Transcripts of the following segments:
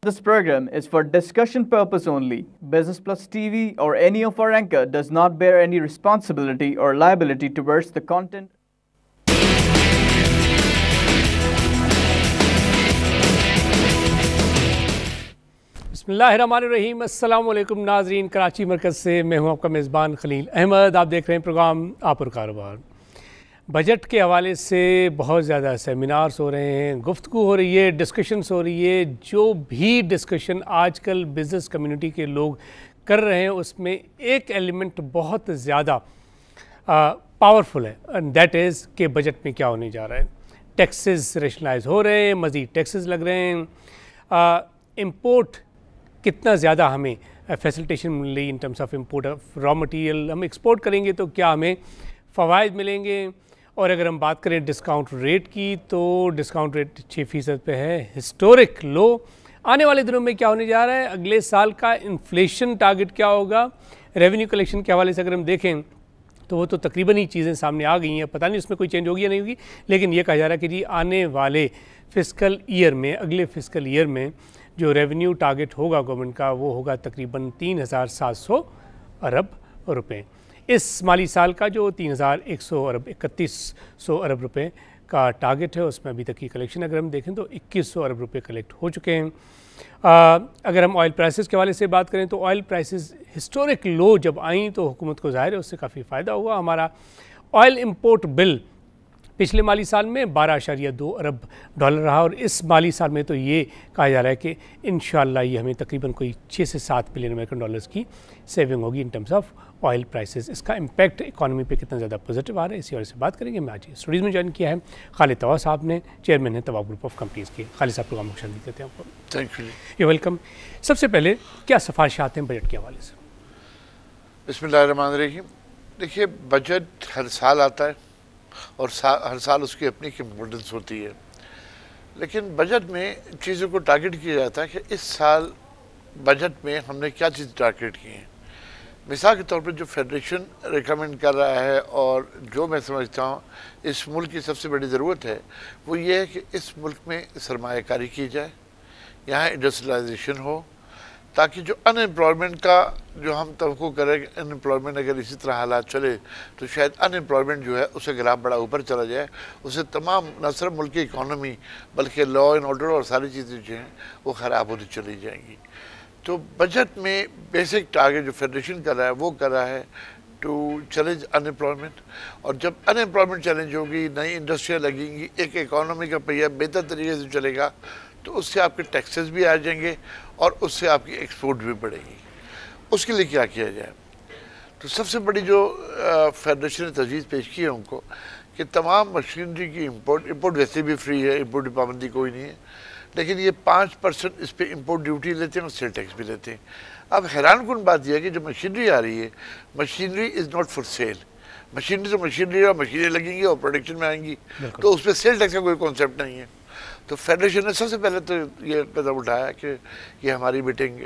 This program is for discussion purpose only. Business Plus TV or any of our anchor does not bear any responsibility or liability towards the content. बिस्मिल्लाहिर्रहमानिर्रहीम। अस्सलाम वालेकुम नाजरीन, कराची मरकज़ से मैं हूं आपका मेज़बान खलील अहमद। आप देख रहे हैं प्रोग्राम आप और कारोबार। बजट के हवाले से बहुत ज़्यादा सेमिनार्स हो रहे हैं, गुफ्तगू हो रही है, डिस्कशंस हो रही है। जो भी डिस्कशन आजकल बिज़नेस कम्युनिटी के लोग कर रहे हैं उसमें एक एलिमेंट बहुत ज़्यादा पावरफुल है, एंड दैट इज़ कि बजट में क्या होने जा रहा है। टैक्सेस रेशनलाइज हो रहे हैं, मज़ीद टैक्सेस लग रहे हैं, इम्पोर्ट कितना ज़्यादा हमें फैसिलिटेशन मिल रही इन terms of import of raw material. हम एक्सपोर्ट करेंगे तो क्या हमें फ़वाइद मिलेंगे। और अगर हम बात करें डिस्काउंट रेट की तो डिस्काउंट रेट 6% पे है, हिस्टोरिक लो। आने वाले दिनों में क्या होने जा रहा है, अगले साल का इन्फ्लेशन टारगेट क्या होगा। रेवेन्यू कलेक्शन के हवाले से अगर हम देखें तो वो तो तकरीबन ही चीज़ें सामने आ गई हैं, पता नहीं उसमें कोई चेंज होगी या नहीं होगी। लेकिन ये कहा जा रहा है कि जी आने वाले फिस्कल ईयर में, अगले फिस्कल ईयर में जो रेवेन्यू टारगेट होगा गवर्नमेंट का वो होगा तकरीबन 3,700 अरब रुपए। इस माली साल का जो 3,100 अरब 3,100 अरब रुपए का टारगेट है उसमें अभी तक की कलेक्शन अगर हम देखें तो 2,100 अरब रुपए कलेक्ट हो चुके हैं। अगर हम ऑयल प्राइसेस के हवाले से बात करें तो ऑयल प्राइसेस हिस्टोरिक लो जब आई तो हुकूमत को ज़ाहिर है उससे काफ़ी फ़ायदा हुआ। हमारा ऑयल इम्पोर्ट बिल पिछले माली साल में 12.2 अरब डॉलर रहा और इस माली साल में तो ये कहा जा रहा है कि इंशाअल्लाह ये हमें तकरीबन कोई 6 से 7 बिलियन अमेरिकन डॉलर्स की सेविंग होगी इन टर्म्स ऑफ ऑयल प्राइसेस। इसका इम्पैक्ट इकॉनमी पे कितना ज़्यादा पॉजिटिव आ रहा है इसी वजह से बात करेंगे। मैं आज स्टूडियोज़ में ज्वाइन किया है खालिद तवा साहब ने, चेयरमैन है तवा ग्रुप ऑफ कंपनीज़ के। खालिद साहब प्रोग्राम में खुशामदीद करते हैं आपको। Thank you. You welcome. सबसे पहले क्या सिफारिशात हैं बजट के हवाले से? बिस्मिल्लाहिर्रहमानिर्रहीम। देखिए, बजट हर साल आता है और हर साल उसकी अपनी इम्पोर्टेंस होती है, लेकिन बजट में चीज़ों को टारगेट किया जाता है कि इस साल बजट में हमने क्या चीज़ टारगेट की है। मिसाल के तौर पे जो फेडरेशन रिकमेंड कर रहा है और जो मैं समझता हूँ इस मुल्क की सबसे बड़ी ज़रूरत है वो ये है कि इस मुल्क में सरमायाकारी की जाए, यहाँ इंडस्ट्रियलाइजेशन हो, ताकि जो अनएम्प्लॉयमेंट का जो हम तवक्को करें, अनएम्प्लॉयमेंट अगर इसी तरह हालात चले तो शायद अनएम्प्लॉयमेंट जो है उसका ग्राफ बड़ा ऊपर चला जाए। उससे तमाम न सिर्फ मुल्क की इकॉनमी बल्कि लॉ एंड ऑर्डर और सारी चीज़ें जो हैं वो ख़राब होती चली जाएंगी। तो बजट में बेसिक टारगेट जो फेडरेशन कर रहा है वो कर रहा है टू चैलेंज अनएम्प्लॉयमेंट, और जब अनएम्प्लॉयमेंट चैलेंज होगी, नई इंडस्ट्रियाँ लगेंगी, एक इकॉनमी का पहिया बेहतर तरीके से चलेगा तो उससे आपके टैक्सेस भी आ जाएंगे और उससे आपकी एक्सपोर्ट भी बढ़ेगी। उसके लिए क्या किया जाए, तो सबसे बड़ी जो फेडरेशन ने तजवीज़ पेश की है उनको कि तमाम मशीनरी की इंपोर्ट वैसे भी फ्री है, इंपोर्ट की पाबंदी कोई नहीं है, लेकिन ये 5% इस पर इंपोर्ट ड्यूटी लेते हैं और सेल टैक्स भी लेते हैं। अब हैरान कुन बात यह है कि जो मशीनरी आ रही है, machinery is not for sale. Machinery तो मशीनरी और मशीनें लगेंगी और प्रोडक्शन में आएंगी, तो उस पर सेल टैक्स का कोई कॉन्सेप्ट नहीं है। तो फेडरेशन ने सबसे पहले तो ये कदम उठाया कि ये हमारी मीटिंग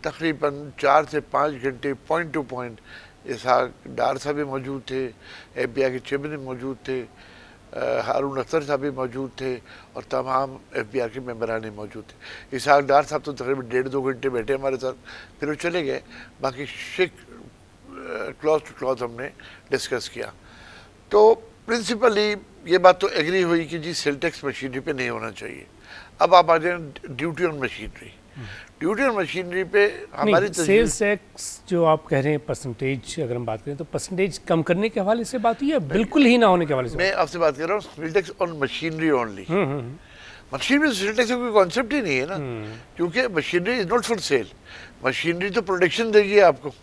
तकरीबन 4 से 5 घंटे पॉइंट टू पॉइंट, इसहाक डार साहब भी मौजूद थे, FBI के चेयरमैन भी मौजूद थे, हारून अख्तर साहब भी मौजूद थे और तमाम FBI के मेम्बरान मौजूद थे। इसहाक डार साहब तो तकरीबन 1.5-2 घंटे बैठे हमारे साथ, फिर वो चले गए। बाकी शिक क्लॉज टू क्लॉज हमने डिस्कस किया। तो प्रिंसिपली ये बात तो एग्री हुई कि जी सेल टैक्स मशीनरी पे नहीं होना चाहिए। अब आप आ जाए duty on machinery. Duty on machinery पे हमारी सेल्स टैक्स जो आप कह रहे हैं परसेंटेज, अगर हम बात करें तो परसेंटेज कम करने के हवाले से बात हुई है, बिल्कुल ही ना होने के हवाले से? मैं आपसे बात कर रहा हूँ sale tax on machinery only. Machinery में सेल टैक्स का कोई कॉन्सेप्ट ही नहीं है ना, क्योंकि machinery is not for sale. Machinery तो प्रोडक्शन देगी आपको।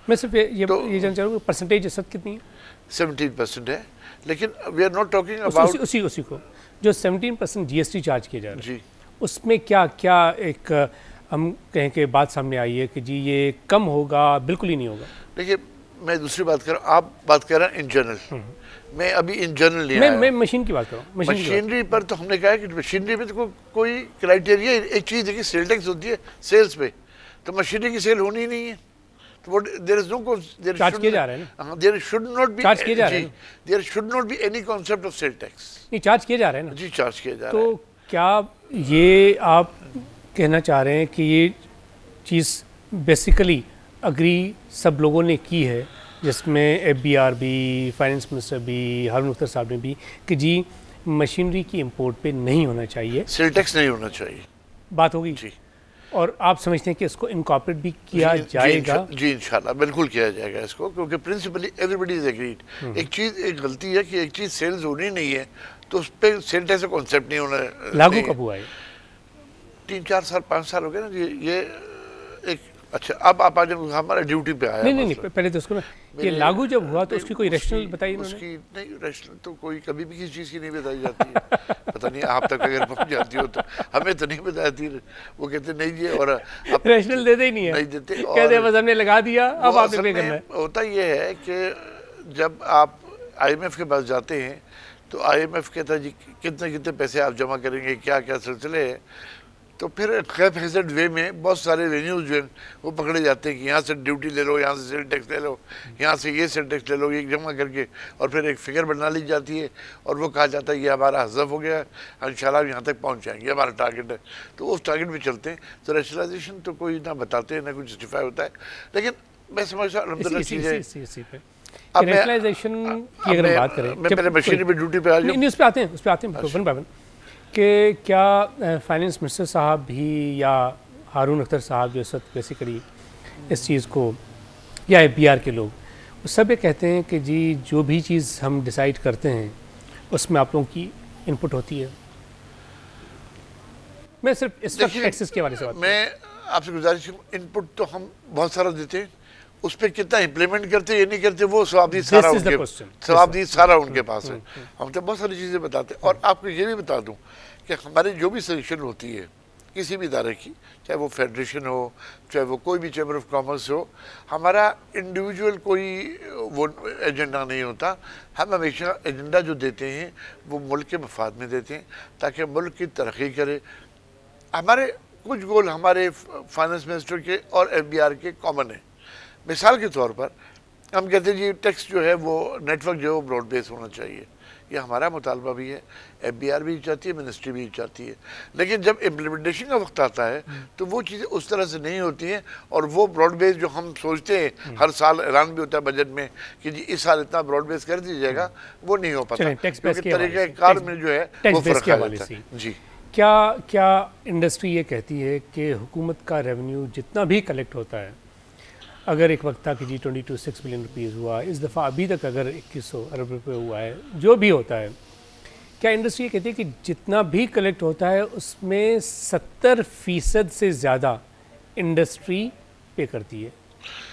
मैं सिर्फ ये जानना चाहूँगा परसेंटेज असद कितनी है? 17% है, लेकिन we are not talking about उसी को जो 17% GST चार्ज किया जा रहा है जी, उसमें क्या क्या एक हम कहें कि बात सामने आई है कि जी ये कम होगा, बिल्कुल ही नहीं होगा? देखिए, मैं दूसरी बात कर रहा हूँ, आप बात कर रहे हैं इन जनरल, मैं अभी इन जनरल नहीं आया। मैं मशीन की बात कर रहा हूँ। मशीनरी पर तो हमने कहा है कि मशीनरी में तो कोई क्राइटेरिया, एक चीज़ देखिए सेल टैक्स होती है सेल्स पे, तो मशीनरी की सेल होनी ही नहीं है। तो देयर इज नो चार्ज किया जा रहा है ना, there should not be charge किया जा रहा है, there should not be any concept of sale tax. नहीं चार्ज किया जा रहा है ना जी, चार्ज किया जा रहा है। तो क्या ये आप कहना चाह रहे हैं कि ये चीज़ बेसिकली अग्री सब लोगों ने की है, जिसमें FBR भी, फाइनेंस मिनिस्टर भी, हारून अख्तर साहब ने भी, कि जी मशीनरी की इंपोर्ट पे नहीं होना चाहिए, सेल टैक्स नहीं होना चाहिए, बात होगी जी। और आप समझते हैं कि इसको इनकॉर्पोरेट भी किया जाएगा? जी इंशाल्लाह बिल्कुल किया जाएगा इसको, क्योंकि प्रिंसिपली एवरीबडी इज एग्रीड। एक गलती है कि एक चीज़ सेल्स होनी नहीं है तो उस पर सेल टैक्स का कॉन्सेप्ट नहीं होना। लागू कब हुआ है? 3-4 साल 5 साल हो गए ना ये एक। अच्छा अब आप आज हमारा ड्यूटी पे आया। नहीं, पहले तो उसको ना, ये लागू जब हुआ तो उसकी कोई रैशनल बताई उन्होंने? उसकी नहीं, रैशनल तो कोई कभी भी किसी चीज़ की नहीं बताई जाती है। पता नहीं आप तक अगर पहुंच जाती हो तो हमें तो नहीं बताती। वो कहते नहीं जी, और रैशनल देते ही नहीं है, नहीं देते, कहते बस हमने लगा दिया, अब आपने पे करना है। होता ये है कि जब आप IMF के पास जाते हैं तो IMF कहता है जी कितने कितने पैसे आप जमा करेंगे, क्या क्या सिलसिले है, तो फिर कैप हेजेड वे में बहुत सारे रेन्यूज जो हैं वो पकड़े जाते हैं कि यहाँ से ड्यूटी ले लो, यहाँ से सेल टैक्स ले लो, यहाँ से ये सेल टैक्स ले लो, ये जमा करके और फिर एक फिगर बना ली जाती है और वो कहा जाता है ये हमारा हज़फ हो गया, इंशाल्लाह यहाँ तक पहुँच जाएंगे, हमारा टारगेट है। तो उस टारगेट पे चलते हैं। तो रैशनलाइजेशन तो कोई ना बताते हैं ना कुछ जस्टिफाई होता है, लेकिन मैं समझता हूँ अलहमदुलिल्लाह चीज़ें। अब रैशनलाइजेशन की अगर बात करें, मैं पहले मशीनरी पे ड्यूटी पे आ जाऊँ, उस पर आते हैं वन बाय वन, कि क्या फाइनेंस मिनिस्टर साहब भी या हारून अख्तर साहब जो इस वक्त बेसिकली इस चीज़ को, या FBR के लोग, वो सब ये कहते हैं कि जी जो भी चीज़ हम डिसाइड करते हैं उसमें आप लोगों की इनपुट होती है। मैं सिर्फ इस वक्त टैक्सेस के बारे से बात, मैं आपसे गुजारिश, इनपुट तो हम बहुत सारा देते हैं, उस पर कितना इम्प्लीमेंट करते ये नहीं करते वो सवाबदी सारा उनके पास है। हम तो बहुत सारी चीज़ें बताते हैं। और आपको ये भी बता दूं कि हमारी जो भी सिलेक्शन होती है किसी भी इदारे की, चाहे वो फेडरेशन हो, चाहे वो कोई भी चैम्बर ऑफ कॉमर्स हो, हमारा इंडिविजुअल कोई वो एजेंडा नहीं होता। हम हमेशा एजेंडा जो देते हैं वो मुल्क के मफाद में देते हैं ताकि मुल्क की तरक्की करे। हमारे कुछ गोल हमारे फाइनेंस मिनिस्टर के और FBR के कॉमन है। मिसाल के तौर पर हम कहते हैं जी टैक्स जो है वो नेटवर्क जो है वो ब्रॉड बेस होना चाहिए, ये हमारा मुतालबा भी है, FBR भी चाहती है, मिनिस्ट्री भी चाहती है। लेकिन जब इम्प्लीमेंटेशन का वक्त आता है तो वो चीज़ें उस तरह से नहीं होती हैं, और वो ब्रॉड बेस जो हम सोचते हैं हर साल ऐलान भी होता है बजट में कि जी इस साल इतना ब्रॉड बेस कर दीजिएगा, वो नहीं हो पाता क्योंकि तरीक़ाकार में जो है वो फ़र्क आ जाता है। जी क्या इंडस्ट्री ये कहती है कि हुकूमत का रेवेन्यू जितना भी कलेक्ट होता है, अगर एक वक्त था कि जी 22.6 बिलियन रुपीज़ हुआ, इस दफ़ा अभी तक अगर 2100 अरब रुपये हुआ है, जो भी होता है, क्या इंडस्ट्री ये कहती है कि जितना भी कलेक्ट होता है उसमें 70% से ज़्यादा इंडस्ट्री पे करती है?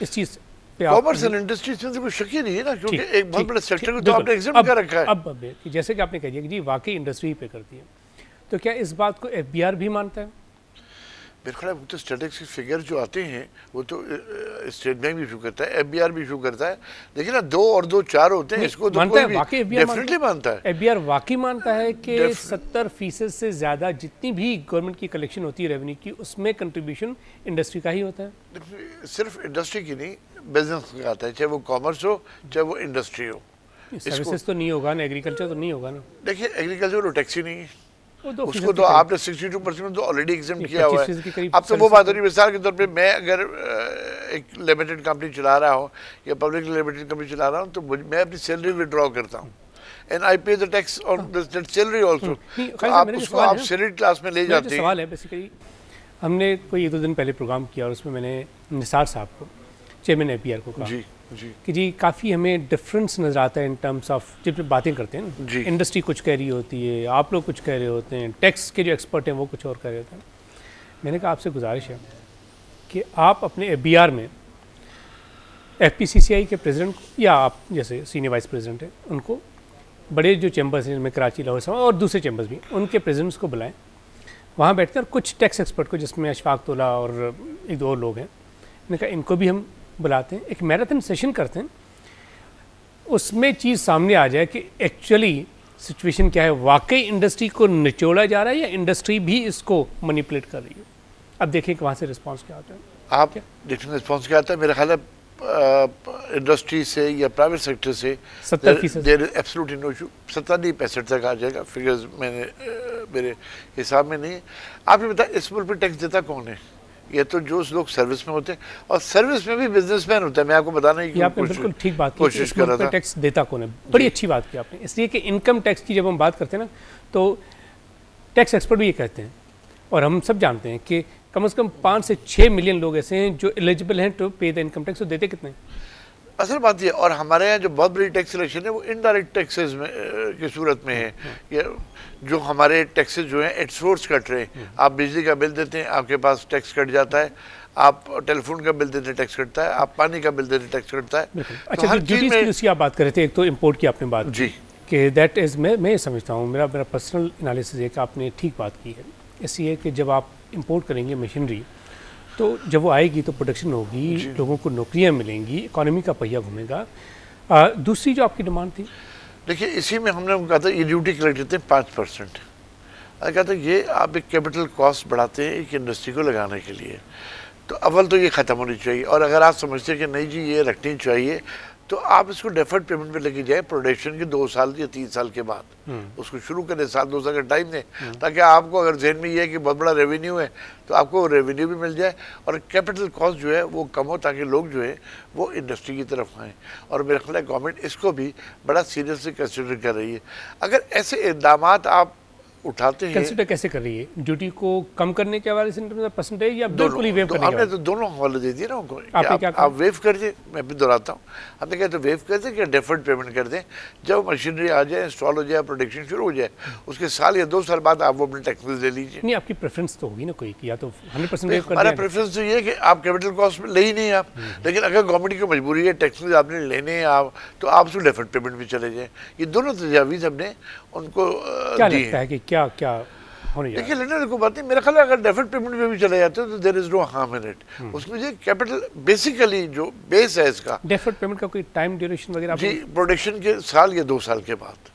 इस चीज़ पे कॉमर्स एंड इंडस्ट्रीज में तो कोई शक ही नहीं है ना, क्योंकि एक बहुत बड़ा सेक्टर को तो आपने एग्जाम कर रखा है। अब जैसे कि आपने कह दिया कि जी वाकई इंडस्ट्री पे करती है, तो क्या इस बात को FBR भी मानता है? मेरे ख्याल वो तो स्टैटिस्टिक्स फिगर जो आते हैं वो तो स्टेट बैंक भी इशू करता है, FBR भी इशू करता है, लेकिन ना 2 और 2 4 होते हैं, इसको तो कोई भी डेफिनेटली मानता है। FBR वाकई मानता है कि 70% से ज़्यादा जितनी भी गवर्नमेंट की कलेक्शन होती है रेवेन्यू की, उसमें कंट्रीब्यूशन इंडस्ट्री का ही होता है। सिर्फ इंडस्ट्री की नहीं, बिजनेस का आता है, चाहे वो कॉमर्स हो चाहे वो इंडस्ट्री हो। सर्विसेज तो नहीं होगा ना, एग्रीकल्चर तो नहीं होगा ना। देखिए एग्रीकल्चर तो टैक्स ही नहीं है, उसको तो आपने 62% तो ऑलरेडी एग्जाम किया हुआ है। अब तो वो बात हो रही है, मिसाल के तौर पे मैं अगर एक लिमिटेड कंपनी चला रहा हूँ या पब्लिक लिमिटेड कंपनी चला रहा हूँ तो मैं अपनी सैलरी विड्रॉ करता हूँ एंड आई पे the tax on that salary also. आप उसको आप सैलरी क्लास में ले जाते हैं। सवाल है बेसिकली, हमने कोई 1-2 दिन पहले प्रोग्राम किया और उसमें मैंने निसार साहब को, चेयरमैन FBR को कहा कि जी काफ़ी हमें डिफरेंस नज़र आता है इन टर्म्स ऑफ जब बातें करते हैं ना, इंडस्ट्री कुछ कह रही होती है, आप लोग कुछ कह रहे होते हैं, टैक्स के जो एक्सपर्ट हैं वो कुछ और कह रहे होते हैं। मैंने कहा आपसे गुजारिश है कि आप अपने FBR में FPCCI के प्रेसिडेंट या आप जैसे सीनियर वाइस प्रेसिडेंट हैं उनको, बड़े जो चैम्बर्स हैं जिनमें कराची, लाहौर और दूसरे चैम्बर्स भी, उनके प्रेसिडेंट्स को बुलाएं, वहाँ बैठकर कुछ टैक्स एक्सपर्ट को, जिसमें अशफाक तोला और 1-2 और लोग हैं, मैंने कहा इनको भी हम बुलाते हैं, एक मैराथन सेशन करते हैं, उसमें चीज़ सामने आ जाए कि एक्चुअली सिचुएशन क्या है, वाकई इंडस्ट्री को निचोड़ा जा रहा है या इंडस्ट्री भी इसको मैनिपुलेट कर रही है। अब देखिए कि वहाँ से रिस्पांस क्या आता है। आप देखिए रिस्पांस क्या आता है। मेरा ख्याल है इंडस्ट्री से या प्राइवेट सेक्टर से 70% there is absolutely no issue. 70-65 तक आ जाएगा, फिगर्स मैंने मेरे हिसाब में नहीं है। आप ये बताएं इस मुल्क पर टैक्स देता कौन है? ये तो जो लोग सर्विस में होते हैं, और सर्विस में भी बिजनेसमैन होता है। मैं आपको बताना ही आपने बिल्कुल ठीक बात की, कोशिश कर रहा था। टैक्स देता कौन है, बड़ी अच्छी बात की आपने। इसलिए कि इनकम टैक्स की जब हम बात करते हैं ना, तो टैक्स एक्सपर्ट भी ये कहते हैं, और हम सब जानते हैं कि कम से कम 5 से 6 मिलियन लोग ऐसे हैं जो एलिजिबल हैं टू पे द इनकम टैक्स। तो देते कितने? असल बात ये, और हमारे यहाँ जो बहुत बड़ी टैक्स सिलेक्शन है वो इनडायरेक्ट टैक्सेस में की सूरत में है। ये जो हमारे टैक्सेस जो हैं एट सोर्स कट रहे हैं। आप बिजली का बिल देते हैं, आपके पास टैक्स कट जाता है। आप टेलीफोन का बिल देते हैं, टैक्स कटता है। आप पानी का बिल देते हैं, टैक्स कटता है। अच्छा, तो ड्यूटीज की उसकी आप बात कर रहे थे, एक तो इम्पोर्ट की आपने बात जी कि दैट इज़, मैं समझता हूँ, मेरा पर्सनल एनालिसिस है कि आपने ठीक बात की है। इसलिए कि जब आप इंपोर्ट करेंगे मशीनरी, तो जब वो आएगी तो प्रोडक्शन होगी, लोगों को नौकरियां मिलेंगी, इकोनॉमी का पहिया घूमेगा। दूसरी जो आपकी डिमांड थी, देखिए इसी में हमने कहा था ये ड्यूटी कलेक्ट करते हैं 5%। मैंने कहा था ये आप एक कैपिटल कॉस्ट बढ़ाते हैं एक इंडस्ट्री को लगाने के लिए, तो अव्वल तो ये ख़त्म होनी चाहिए। और अगर आप समझते हैं कि नहीं जी ये रखनी चाहिए, तो आप इसको डेफर्ड पेमेंट पे लेके जाए प्रोडक्शन के 2 साल या 3 साल के बाद उसको शुरू करें, 1-2 साल का टाइम दें, ताकि आपको अगर जहन में ये है कि बहुत बड़ा रेवेन्यू है तो आपको रेवेन्यू भी मिल जाए और कैपिटल कॉस्ट जो है वो कम हो, ताकि लोग जो है वो इंडस्ट्री की तरफ आएँ। और मेरा ख्याल है गवर्नमेंट इसको भी बड़ा सीरियसली कंसिडर कर रही है। अगर ऐसे इक़दाम आप उठाते हैं, कंसिडर कैसे कर रही है? ड्यूटी को कम करने के हवाले से परसेंटेज या बिल्कुल ही वेव करने के? हमने तो दोनों हवाले दे दिए ना उनको। क्या आप वेव कर दें, मैं भी दोहराता हूँ, हमने कहा तो वेव कर दें कि डेफर्ड पेमेंट कर दें। जब मशीनरी आ जाए, इंस्टॉल हो जाए, प्रोडक्शन शुरू हो जाए, उसके साल या 2 साल बाद आप वो अपने टैक्स ले लीजिए। नहीं, आपकी प्रेफरेंस तो होगी ना कोई, या तो 100% वेव कर हमारा प्रेफरेंस तो ये है कि आप कैपिटल कॉस्ट ले ही नहीं आप, लेकिन अगर गवर्नमेंट की मजबूरी है टैक्सेस आपने लेने हैं आप, तो आप उसको डेफर्ड पेमेंट भी चले जाएँ। ये दोनों तजावीज़ हमने उनको क्या लगता है कि क्या क्या होने जा रहा है? देखिए लेने को बात नहीं, मेरा ख्याल है अगर डेफर्ड पेमेंट में भी चले जाते हो तो there is no harm in it. उसमें जो कैपिटल बेसिकली जो बेस है इसका, डेफर्ड पेमेंट का कोई टाइम ड्यूरेशन वगैरह जी प्रोडक्शन के साल या 2 साल के बाद।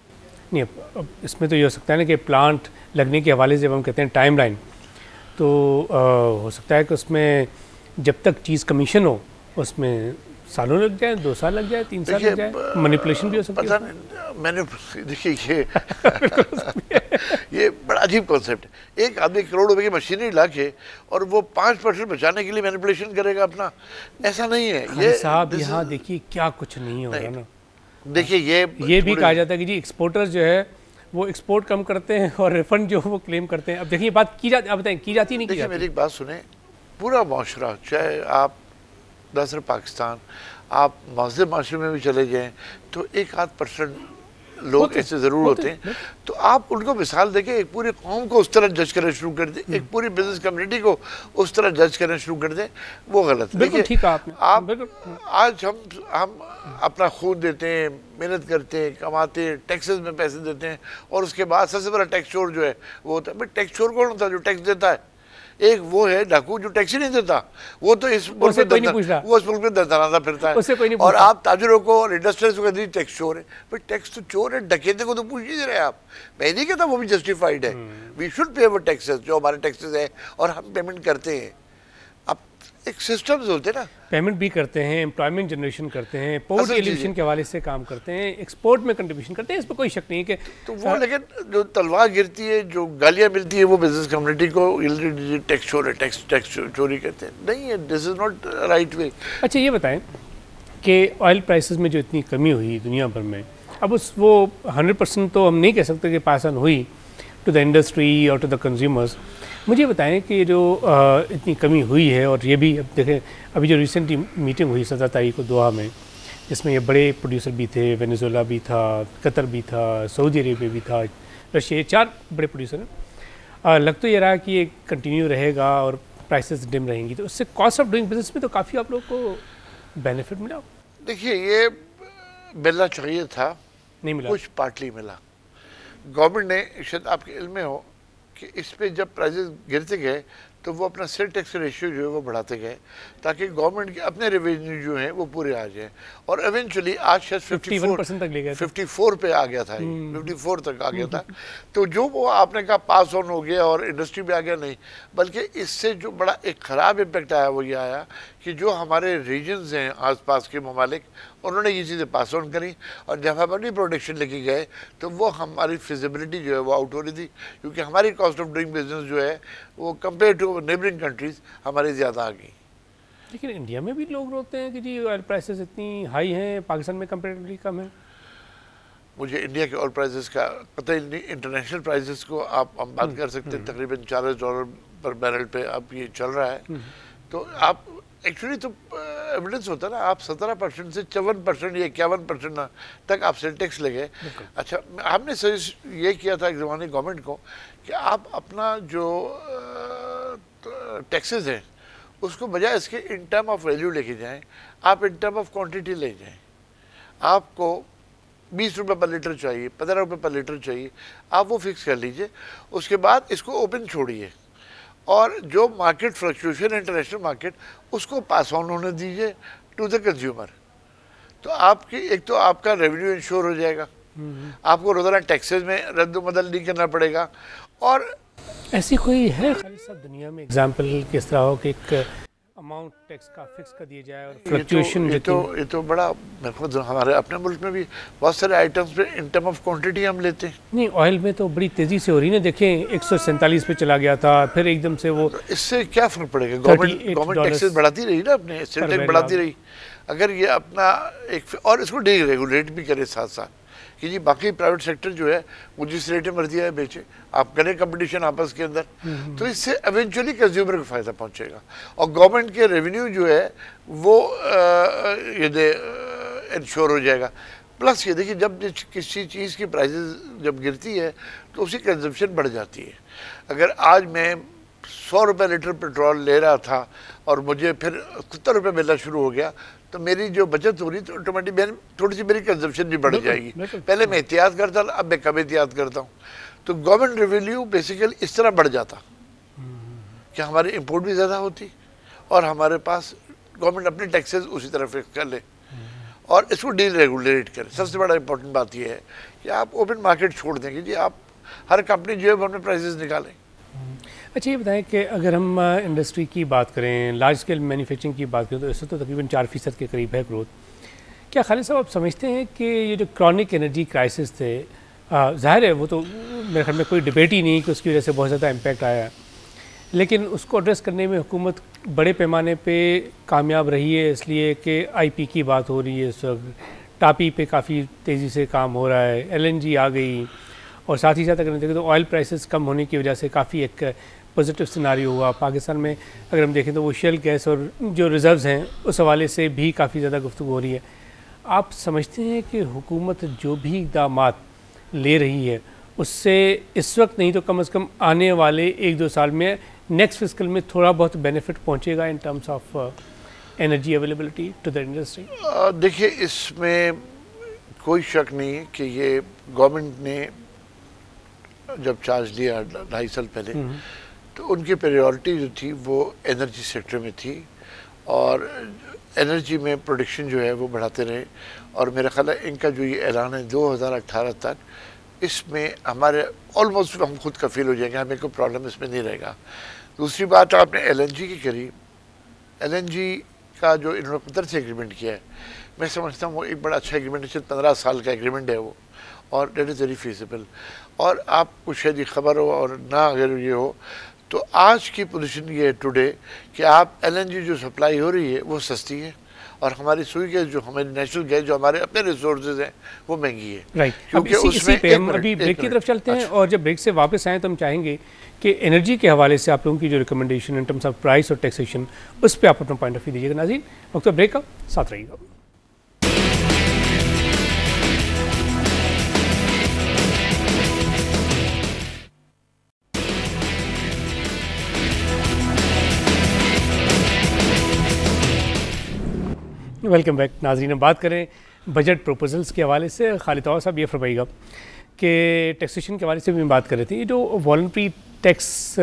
नहीं, अब इसमें तो ये हो सकता है ना कि प्लांट लगने के हवाले से जब हम कहते हैं टाइम लाइन, तो हो सकता है कि उसमें जब तक चीज़ कमीशन हो उसमें सालों लग जाए, 2 साल लग जाए, 3 साल लग जाए, मैनिपुलेशन भी हो सकती है। पता नहीं, मैंने देखिए ये बड़ा अजीब कॉन्सेप्ट है। एक आदमी करोड़ रुपए की मशीनरी ला के और वो 5% बचाने के लिए मैनिपुलेशन करेगा अपना, ऐसा नहीं है। ये साहब यहाँ देखिए क्या कुछ नहीं हो रहा ना। देखिए ये भी कहा जाता है कि जी एक्सपोर्टर्स जो है वो एक्सपोर्ट कम करते हैं और रिफंड जो वो क्लेम करते हैं। अब देखिए बात की जाती, आप बताएं की जाती नहीं की जाती? मेरी एक बात सुने, पूरा माशरा, चाहे आप दरअसल पाकिस्तान, आप मस्जिद माशरे में भी चले जाएं, तो 1-8% लोग ऐसे ज़रूर होते हैं। तो आप उनको मिसाल देके एक पूरी कौम को उस तरह जज करना शुरू कर दें, एक पूरी बिजनेस कम्युनिटी को उस तरह जज करना शुरू कर दें, वो गलत है। बिल्कुल ठीक कहा आपने। आप आज हम अपना खून देते हैं, मेहनत करते हैं, कमाते हैं, टैक्सेस में पैसे देते हैं, और उसके बाद सबसे बड़ा टैक्स चोर जो है वो होता है। भाई टैक्स चोर कौन होता है? जो टैक्स देता है। एक वो है डाकू जो टैक्स ही नहीं देता, वो तो इस मुल्क में दरदराता फिरता है। और आप ताजरों को और इंडस्ट्रियल्स को कहते टैक्स चोर है। भाई टैक्स तो चोर है, डकैते को तो पूछ ही दे रहे आप। मैं नहीं कहता वो भी जस्टिफाइड है। We should pay our taxes, जो हमारे टैक्सेस है और हम पेमेंट करते हैं। अब एक सिस्टम्स होते हैं ना, पेमेंट भी करते हैं, एम्प्लॉयमेंट जनरेशन करते हैं, पोर्ट एलिवेशन के हवाले से काम करते हैं, एक्सपोर्ट में कंट्रीब्यूशन करते हैं, इस पर कोई शक नहीं है कि तो वो, लेकिन जो तलवार गिरती है, जो गालियाँ मिलती है वो बिजनेस कम्युनिटी को, टैक्स चोर है, टैक्स चोरी कहते हैं। नहीं है, this is not right way. अच्छा ये बताएं कि ऑयल प्राइसेस में जो इतनी कमी हुई दुनिया भर में, अब वो 100% तो हम नहीं कह सकते कि पास ऑन हुई टू द इंडस्ट्री और टू द कंज्यूमर्स। मुझे बताएं कि जो इतनी कमी हुई है, और ये भी अब देखें अभी जो रिसेंटली मीटिंग हुई 17 तारीख को दोहा में, जिसमें ये बड़े प्रोड्यूसर भी थे, वेनेजुएला भी था, कतर भी था, सऊदी अरेबिया भी था, रशिया, 4 बड़े प्रोड्यूसर हैं। लग तो ये रहा कि ये कंटिन्यू रहेगा और प्राइसेस डिम रहेंगी, तो उससे कॉस्ट ऑफ डूइंग बिजनेस में तो काफ़ी आप लोग को बेनिफिट मिला। देखिए ये मिलना चाहिए था, नहीं मिला, कुछ पार्टली मिला। गवर्नमेंट ने, शायद आपके इल्म में हो कि इस पे जब प्राइसेस गिरते गए तो वो अपना सेल टैक्स रेशियो जो है वो बढ़ाते गए ताकि गवर्नमेंट के अपने रेवेन्यू जो हैं वो पूरे आ जाए। और एवेंचुअली आज शायद 51% तक ले गया, 54 पे आ गया था, 54 तक आ गया था। तो जो वो आपने कहा पास ऑन हो गया और इंडस्ट्री में आ गया, नहीं, बल्कि इससे जो बड़ा एक ख़राब इम्पेक्ट आया वो ये आया कि जो हमारे रीजन्स हैं आसपास के ममालिक, उन्होंने ये चीज़ें पास ऑन करी और जब हम अपनी प्रोडक्शन लेके गए तो वो हमारी फिजिबिलिटी जो है वो आउट हो रही थी, क्योंकि हमारी कॉस्ट ऑफ डूइंग बिजनेस जो है वो कंपेयर टू नेबरिंग कंट्रीज़ हमारी ज़्यादा आ गई। लेकिन इंडिया में भी लोग रोते हैं कि जी ऑयल प्राइसेस इतनी हाई हैं, पाकिस्तान में कंपेरेटिवली कम है। मुझे इंडिया के ऑयल प्राइसेस का पता ही नहीं। इंटरनेशनल प्राइसेस को हम बात कर सकते हैं, तकरीबन $40 पर बैरल पे अब ये चल रहा है। तो आप एक्चुअली तो एविडेंस होता है ना, आप 17% से 54% या 51% तक आप सेल टैक्स लगे। अच्छा, हमने सजेस्ट ये किया था एक ज़माने गवर्नमेंट को कि आप अपना जो टैक्सेस हैं उसको बजाय इसके इन टर्म ऑफ वैल्यू लेके जाएं, आप इन टर्म ऑफ क्वांटिटी ले जाएं। आपको 20 रुपये पर लीटर चाहिए, 15 रुपये पर लीटर चाहिए, आप वो फिक्स कर लीजिए। उसके बाद इसको ओपन छोड़िए और जो मार्केट फ्लक्चुएशन इंटरनेशनल मार्केट उसको पास ऑन होने दीजिए टू द कंज्यूमर। तो आपकी एक तो आपका रेवेन्यू इंश्योर हो जाएगा, आपको रोजाना टैक्सेस में रद्द बदल नहीं करना पड़ेगा। और ऐसी कोई है खालिद साहब दुनिया में एग्जांपल किस तरह हो कि एक अमाउंट टैक्स का फिक्स कर दिया जाए और फ्लक्चुएशन? ये तो बड़ा मेरे को हमारे अपने मुल्क में भी बहुत सारे आइटम्स पे इन टर्म ऑफ क्वांटिटी हम लेते हैं। नहीं, ऑयल में तो बड़ी तेजी से हो रही है, देखें 147 पे चला गया था, फिर एकदम से वो। तो इससे क्या फर्क पड़ेगा? गवर्नमेंट टैक्सेस बढ़ाती रही ना, अपने सेल टैक्स बढ़ाती रही। अगर ये अपना एक और इसको डे रेगुलेट भी करे साथ साथ कि जी बाकी प्राइवेट सेक्टर जो है वो जिस रेट में मर्जी है बेचे, आप करें कंपटीशन आपस के अंदर, तो इससे एवेंचुअली कंज्यूमर को फ़ायदा पहुंचेगा और गवर्नमेंट के रेवेन्यू जो है वो ये इंश्योर हो जाएगा। प्लस ये देखिए, जब किसी चीज़ की प्राइसेस जब गिरती है तो उसकी कंजम्पशन बढ़ जाती है। अगर आज मैं 100 रुपये लीटर पेट्रोल ले रहा था और मुझे फिर 70 रुपये मिलना शुरू हो गया, तो मेरी जो बचत हो रही तो ऑटोमेटिक थोड़ी सी मेरी कंजम्पशन भी बढ़ जाएगी। पहले मैं एहतियात करता था, अब मैं कम एहतियात करता हूँ। तो गवर्नमेंट रेवेन्यू बेसिकली इस तरह बढ़ जाता कि हमारी इंपोर्ट भी ज़्यादा होती और हमारे पास गवर्नमेंट अपने टैक्सेस उसी तरह फिक्स कर ले और इसको डील रेगुलेट करे। सबसे बड़ा इंपॉर्टेंट बात यह है कि आप ओपन मार्केट छोड़ देंगे जी, आप हर कंपनी जो है वो अपने प्राइसेस निकालें। अच्छा, ये बताएं कि अगर हम इंडस्ट्री की बात करें, लार्ज स्केल मैन्युफैक्चरिंग की बात करें, तो इससे तो तकरीबन 4% के करीब है ग्रोथ। क्या खालिद साहब आप समझते हैं कि ये जो क्रॉनिक एनर्जी क्राइसिस थे, ज़ाहिर है वो तो मेरे ख्याल में कोई डिबेट ही नहीं कि उसकी वजह से बहुत ज़्यादा इम्पैक्ट आया, लेकिन उसको एड्रेस करने में हुकूमत बड़े पैमाने पे कामयाब रही है, इसलिए कि IP की बात हो रही है इस वक्त, टापी पे काफ़ी तेज़ी से काम हो रहा है, LNG आ गई, और साथ ही साथ अगर देखें तो ऑयल प्राइसेस कम होने की वजह से काफ़ी एक पॉजिटिव सिनारियो हुआ पाकिस्तान में। अगर हम देखें तो वो शेल गैस और जो रिज़र्व्स हैं उस हवाले से भी काफ़ी ज़्यादा गुफ्तगू हो रही है। आप समझते हैं कि हुकूमत जो भी इक़दामात ले रही है उससे इस वक्त नहीं तो कम से कम आने वाले 1-2 साल में, नेक्स्ट फिस्कल में थोड़ा बहुत बेनिफिट पहुँचेगा in terms of energy availability to the industry? देखिए, इसमें कोई शक नहीं कि ये गवर्नमेंट ने जब चार्ज लिया 2.5 साल पहले, तो उनकी प्रायोरिटी जो थी वो एनर्जी सेक्टर में थी और एनर्जी में प्रोडक्शन जो है वो बढ़ाते रहे। और मेरा ख्याल है इनका जो ये ऐलान है 2018 तक, इसमें हमारे ऑलमोस्ट हम खुद कफील हो जाएंगे, हमें कोई प्रॉब्लम इसमें नहीं रहेगा। दूसरी बात आपने LNG की करी, LNG का जो इन्होंने कतर से एग्रीमेंट किया है, मैं समझता हूँ वो एक बड़ा अच्छा एग्रीमेंट है, 15 साल का एग्रीमेंट है वो, और डेट इज़ वेरी फीसिबल। और आपको शायद ये खबर हो और ना अगर ये हो, तो आज की पोजीशन ये है टुडे कि आप LNG जो सप्लाई हो रही है वो सस्ती है और हमारी सुई गैस जो हमारी नेचुरल गैस जो हमारे अपने रिसोर्सेज हैं वो महंगी है। राइट, क्योंकि उसमें पे हम अभी ब्रेक की तरफ चलते हैं और जब ब्रेक से वापस आएँ तो हम चाहेंगे कि एनर्जी के हवाले से आप लोगों की जो recommendation in terms of price और टैक्सेशन, उस पर आप अपना पॉइंट ऑफ व्यू दीजिएगा। नाज़रीन, वक्त ब्रेक का साथ रहिएगा। Welcome back. नाज़रीन, हम बात करें बजट प्रपोजल्स के हवाले से। खालिद साहब ये फरमाइएगा कि टैक्सेशन के हवाले से भी बात कर रहे थे, ये जो वॉलंटरी टैक्स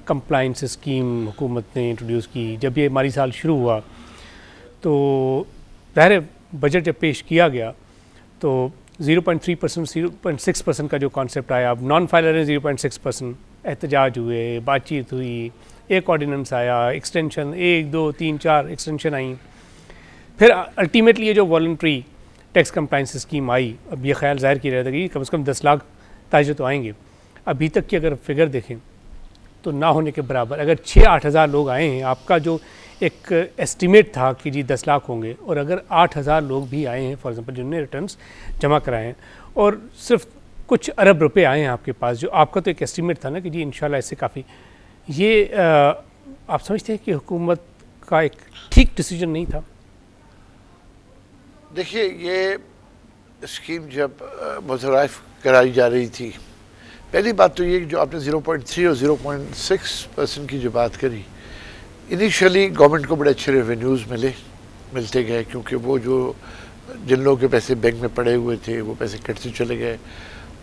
कंप्लाइंस स्कीम हुकूमत ने इंट्रोड्यूस की, जब ये माली साल शुरू हुआ तो ज़ाहिर बजट जब पेश किया गया तो 0.3% 0.6% का जो कॉन्सेप्ट आया, अब नॉन फाइलर है 0.6%, एहतजाज हुए, बातचीत हुई, एक ऑर्डिनेंस आया, एक्सटेंशन 1 2 3 4 एक्सटेंशन आई, फिर अल्टीमेटली ये जो वॉलंट्री टैक्स कंप्लाइंस स्कीम आई। अब ये ख्याल ज़ाहिर किया जाता है कि कम से कम 10 लाख ताजर तो आएंगे। अभी तक की अगर फिगर देखें तो ना होने के बराबर, अगर 6-8 हज़ार लोग आए हैं, आपका जो एक एस्टिमेट था कि जी 10 लाख होंगे, और अगर 8 हज़ार लोग भी आए हैं फॉर एग्जांपल जिन्होंने रिटर्न्स जमा कराए हैं और सिर्फ कुछ अरब रुपए आए हैं आपके पास, जो आपका तो एक एस्टिमेट था ना कि जी इंशाल्लाह इससे काफ़ी, ये आप समझते हैं कि हुकूमत का एक ठीक डिसीजन नहीं था? देखिए, ये स्कीम जब मुतराइफ कराई जा रही थी, पहली बात तो ये कि जो आपने 0.3 और 0.6% की जो बात करी, इनिशियली गवर्नमेंट को बड़े अच्छे रेवेन्यूज़ मिलते गए, क्योंकि वो जो जिन लोगों के पैसे बैंक में पड़े हुए थे वो पैसे कटते चले गए,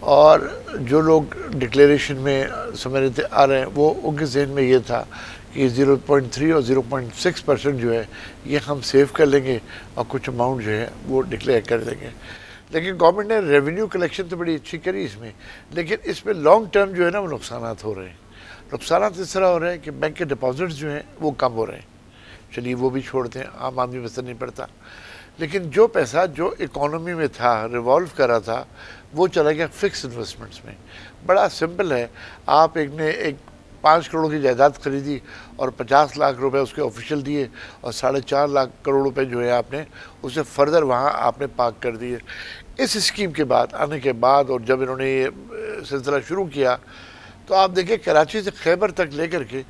और जो लोग डिक्लेरेशन में समझ रहे थे आ रहे हैं, वो उनके जहन में ये था कि 0.3 और 0.6% जो है ये हम सेव कर लेंगे और कुछ अमाउंट जो है वो डिक्लेयर कर देंगे। लेकिन गवर्नमेंट ने रेवेन्यू कलेक्शन तो बड़ी अच्छी करी इसमें, लेकिन इसमें लॉन्ग टर्म जो है ना वो नुकसानात हो रहे हैं। नुकसानात इस तरह हो रहे हैं कि बैंक के डिपॉजिट्स जो हैं वो कम हो रहे हैं, चलिए वो भी छोड़ते हैं, आम आदमी में असर नहीं पड़ता, लेकिन जो पैसा जो इकोनॉमी में था, रिवॉल्व कर रहा था, वो चला गया फिक्स इन्वेस्टमेंट्स में। बड़ा सिंपल है, आप एक 5 करोड़ की जायदाद खरीदी और 50 लाख रुपए उसके ऑफिशियल दिए और 4.5 लाख करोड़ रुपए जो है आपने उसे फर्दर वहाँ आपने पार्क कर दिए। इस स्कीम के बाद आने के बाद और जब इन्होंने ये सिलसिला शुरू किया तो आप देखिए कराची से खैबर तक लेकर के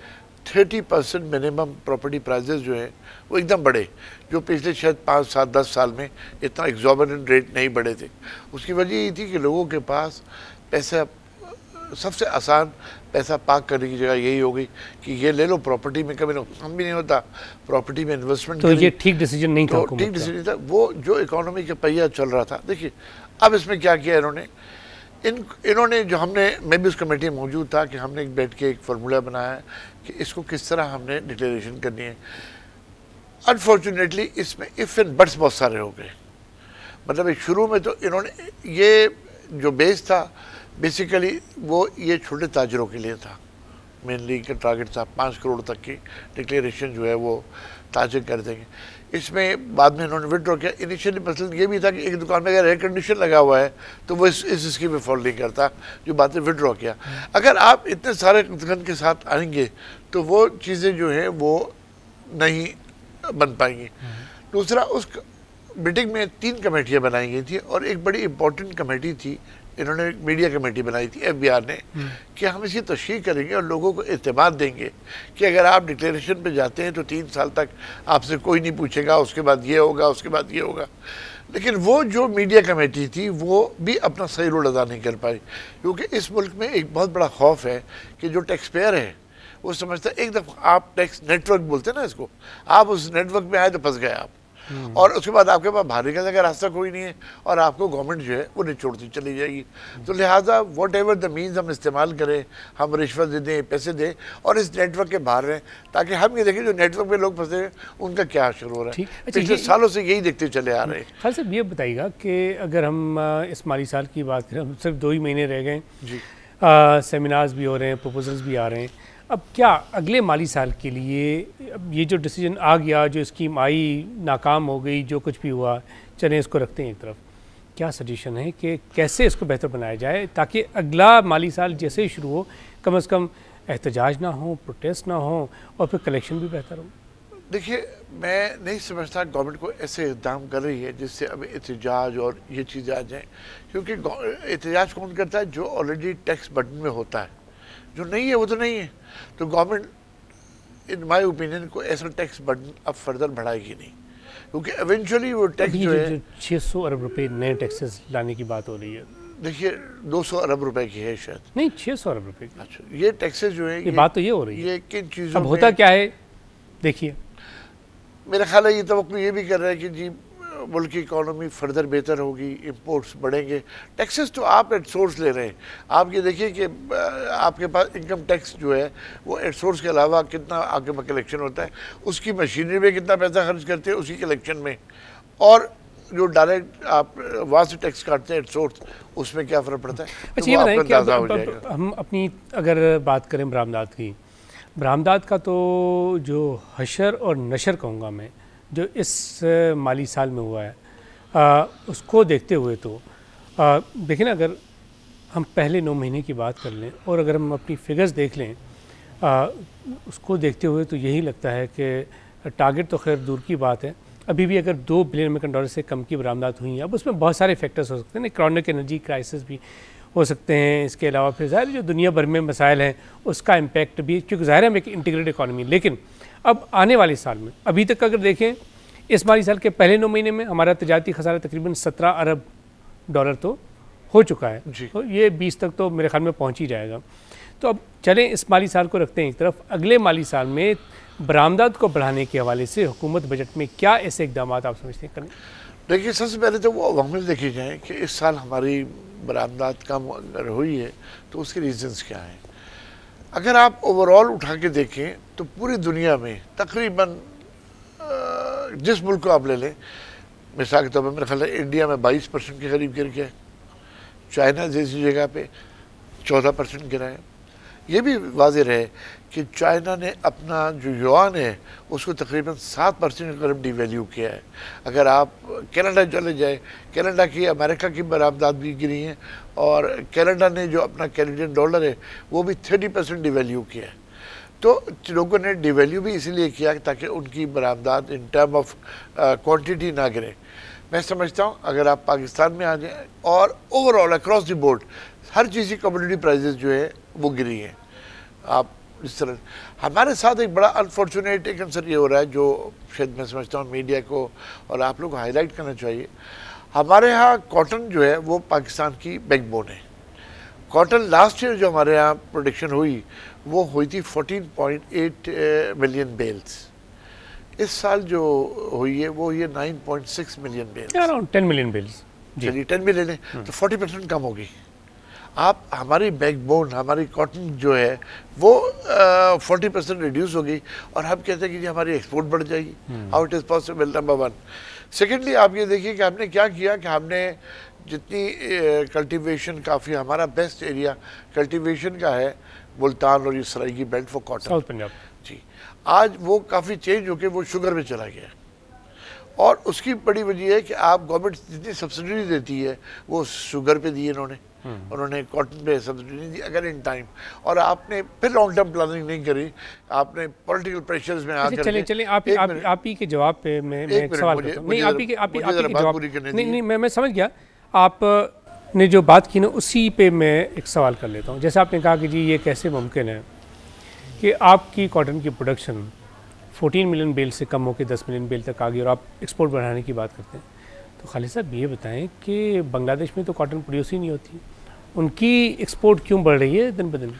30% मिनिमम प्रॉपर्टी प्राइजेस जो हैं वो एकदम बढ़े, जो पिछले शायद 5-7-10 साल में इतना एग्जॉर्बिटेंट रेट नहीं बढ़े थे। उसकी वजह ये थी कि लोगों के पास पैसा, सबसे आसान पैसा पार्क करने की जगह यही हो गई कि ये ले लो, प्रॉपर्टी में कभी नुकसान भी नहीं होता, प्रॉपर्टी में इन्वेस्टमेंट। तो ये ठीक डिसीजन नहीं था, ठीक डिसीजन था वो जो इकोनॉमी का पहिया चल रहा था। देखिए अब इसमें क्या किया इन्होंने जो मैं भी उस कमेटी में मौजूद था कि हमने एक बैठ के एक फार्मूला बनाया कि इसको किस तरह हमने डिक्लेरेशन करनी है। अनफॉर्चुनेटली इसमें इफ एंड बट्स बहुत सारे हो गए। मतलब शुरू में तो इन्होंने ये जो बेस था बेसिकली वो ये छोटे ताजरों के लिए था, मेनली का टारगेट था 5 करोड़ तक की डिक्लेरेशन जो है वो ताजर कर देंगे। इसमें बाद में इन्होंने विड्रॉ किया। इनिशियली मसलन ये भी था कि एक दुकान में अगर एयर कंडीशन लगा हुआ है तो वो इस स्कीम में फॉलो नहीं करता, जो बातें विड्रॉ किया। अगर आप इतने सारे गन के साथ आएंगे तो वो चीज़ें जो हैं वो नहीं बन पाएंगी। दूसरा, उस मीटिंग में 3 कमेटियाँ बनाई गई थी और एक बड़ी इंपॉर्टेंट कमेटी थी, इन्होंने एक मीडिया कमेटी बनाई थी FBR ने, कि हम इसकी तशरीह करेंगे और लोगों को एतमाद देंगे कि अगर आप डिक्लेरेशन पे जाते हैं तो 3 साल तक आपसे कोई नहीं पूछेगा, उसके बाद ये होगा, उसके बाद ये होगा। लेकिन वो जो मीडिया कमेटी थी वो भी अपना सही रोल अदा नहीं कर पाई, क्योंकि इस मुल्क में एक बहुत बड़ा खौफ है कि जो टैक्स पेयर है वो समझता है एक दफ़ा आप टैक्स नेटवर्क बोलते हैं ना इसको, आप उस नेटवर्क में आए तो फंस गए आप, और उसके बाद आपके पास बाहर निकलने का रास्ता कोई नहीं है और आपको गवर्नमेंट जो है वो निचोड़ती चली जाएगी। तो लिहाजा वॉट एवर द मीन्स हम इस्तेमाल करें, हम रिश्वत दे दें, पैसे दें और इस नेटवर्क के बाहर रहें, ताकि हम ये देखें जो नेटवर्क में लोग फंसे हैं उनका क्या असर हो रहा है। पिछले सालों से यही देखते चले आ रहे हैं। खान साहब ये बताइएगा कि अगर हम इस माली साल की बात करें, हम सिर्फ 2 ही महीने रह गए जी, सेमिनार्स भी हो रहे हैं, प्रपोजल्स भी आ रहे हैं, अब क्या अगले माली साल के लिए ये जो डिसीजन आ गया, जो स्कीम आई नाकाम हो गई, जो कुछ भी हुआ, चलें इसको रखते हैं एक तरफ, क्या सजेशन है कि कैसे इसको बेहतर बनाया जाए ताकि अगला माली साल जैसे ही शुरू हो कम से कम एहतजाज ना हो, प्रोटेस्ट ना हो और फिर कलेक्शन भी बेहतर हो? देखिए, मैं नहीं समझता गवर्नमेंट को ऐसे इक़दाम कर रही है जिससे अब एहतजाज और ये चीज़ें आ जाएँ, क्योंकि एहतजाज कौन करता है? जो ऑलरेडी टैक्स बर्डन में होता है, जो नहीं है वो तो नहीं है। तो गवर्नमेंट इन माय ओपिनियन को ऐसा टैक्स बर्डन अब फर्दर बढ़ाएगी नहीं, क्योंकि एवेंचुअली वो टैक्स जो है 600 अरब रुपए नए टैक्सेस लाने की बात हो रही है। देखिए 200 अरब रुपए की है शायद, नहीं 600 अरब रुपए की। अच्छा, ये टैक्सेस जो है, ये बात तो ये हो रही है, ये किन चीज़ों अब होता क्या है देखिए, मेरा ख्याल है ये तवक्कुल ये भी कर रहा है कि जी मुल्क की इकॉनमी फर्दर बेहतर होगी, इंपोर्ट्स बढ़ेंगे। टैक्सेस तो आप एट सोर्स ले रहे हैं। आप ये देखिए कि आपके पास इनकम टैक्स जो है वो एट सोर्स के अलावा कितना आपके पास कलेक्शन होता है, उसकी मशीनरी में कितना पैसा खर्च करते हैं उसी कलेक्शन में, और जो डायरेक्ट आप वहाँ से टैक्स काटते हैं एट सोर्स, उसमें क्या फ़र्क पड़ता है। अच्छा, ये बताएं कि हम अपनी अगर बात करें बरामदात की, बरामदात का तो जो हशर और नशर कहूँगा मैं, जो इस माली साल में हुआ है उसको देखते हुए तो देखिए ना, अगर हम पहले 9 महीने की बात कर लें और अगर हम अपनी फिगर्स देख लें उसको देखते हुए तो यही लगता है कि टारगेट तो खैर दूर की बात है, अभी भी अगर $2 बिलियन से कम की बरामदात हुई हैं। अब उसमें बहुत सारे फैक्टर्स हो सकते हैं, इकोनॉमिक एनर्जी क्राइसिस भी हो सकते हैं, इसके अलावा फिर ज़ाहिर जो दुनिया भर में मसाइल हैं उसका इम्पैक्ट भी, क्योंकि ज़ाहिर है हम एक इंटीग्रेटेड इकॉनमी। लेकिन अब आने वाले साल में अभी तक अगर देखें, इस माली साल के पहले 9 महीने में हमारा तजारती खसारा तकरीबन $17 अरब तो हो चुका है, तो ये 20 तक तो मेरे ख्याल में पहुँच ही जाएगा। तो अब चलें इस माली साल को रखते हैं एक तरफ, अगले माली साल में बरामदात को बढ़ाने के हवाले से हुकूमत बजट में क्या ऐसे इकदाम आप समझते हैं करें? देखिए, सबसे पहले तो वो अवामिल देखी जाए कि इस साल हमारी बरामदात कम अगर हुई है तो उसके रीजंस क्या हैं। अगर आप ओवरऑल उठा के देखें तो पूरी दुनिया में तकरीबन जिस मुल्क को आप ले लें, मिसाल के तौर पर मेरे ख्याल है इंडिया में 22% के करीब गिर गया है, चाइना जैसी जगह पे 14% गिरा है। ये भी वाज़ेह रहे कि चाइना ने अपना जो युआन है उसको तकरीबन 7% के करीब डिवैल्यू किया है। अगर आप कनाडा चले जाए, कनाडा की अमेरिका की बरामदात भी गिरी हैं, और कनाडा ने जो अपना कैनेडियन डॉलर है वो भी 30% डिवैल्यू किया है। तो लोगों ने डिवैल्यू भी इसीलिए किया ताकि उनकी बरामदात इन टर्म ऑफ क्वांटिटी ना गिरे। मैं समझता हूँ अगर आप पाकिस्तान में आ जाएँ और ओवरऑल अक्रॉस द बोर्ड हर चीज़ की कम्युनिटी प्राइजेस जो है वो गिरी हैं। आप इस तरह हमारे साथ एक बड़ा अनफॉर्चुनेट एक आंसर ये हो रहा है जो शायद मैं समझता हूँ मीडिया को और आप लोग को हाईलाइट करना चाहिए। हमारे यहाँ कॉटन जो है वो पाकिस्तान की बैकबोन है। कॉटन लास्ट ईयर जो हमारे यहाँ प्रोडक्शन हुई वो हुई थी 14.8 मिलियन बेल्स। इस साल जो हुई है वो ये 9.6 million bales, around 10 million bales. चलिए 10 मिलियन है तो 40% कम होगी। आप हमारी बैकबोन हमारी कॉटन जो है वो 40% रिड्यूस होगी और हम कहते हैं कि जी हमारी एक्सपोर्ट बढ़ जाएगी। How it is possible, number one. Secondly आप ये देखिए कि हमने क्या किया कि हमने जितनी कल्टीवेशन, काफ़ी हमारा बेस्ट एरिया कल्टीवेशन का है मुल्तान और ये Saraiki belt for cotton, south Punjab जी, आज वो काफ़ी चेंज होकर वो शुगर में चला गया। और उसकी बड़ी वजह है कि आप गवर्नमेंट जितनी सब्सिडी देती है वो शुगर पे दी इन्होंने, उन्होंने कॉटन पे सब्सिडी नहीं दी अगर इन टाइम, और आपने फिर लॉन्ग टर्म प्लानिंग नहीं करी, आपने पॉलिटिकल प्रेशर्स में आकर चले आप ही के जवाब पे मैं एक सवाल करता हूं। नहीं, आप ही के जवाब, नहीं मैं समझ गया। आपने जो बात की ना उसी पे मैं एक सवाल कर लेता हूँ। जैसे आपने कहा कि जी ये कैसे मुमकिन है कि आपकी कॉटन की प्रोडक्शन 14 मिलियन बेल से कम होकर 10 मिलियन बेल तक आ गई और आप एक्सपोर्ट बढ़ाने की बात करते हैं। तो खालिद साहब ये बताएं कि बांग्लादेश में तो कॉटन प्रोड्यूस ही नहीं होती, उनकी एक्सपोर्ट क्यों बढ़ रही है दिन ब दिन?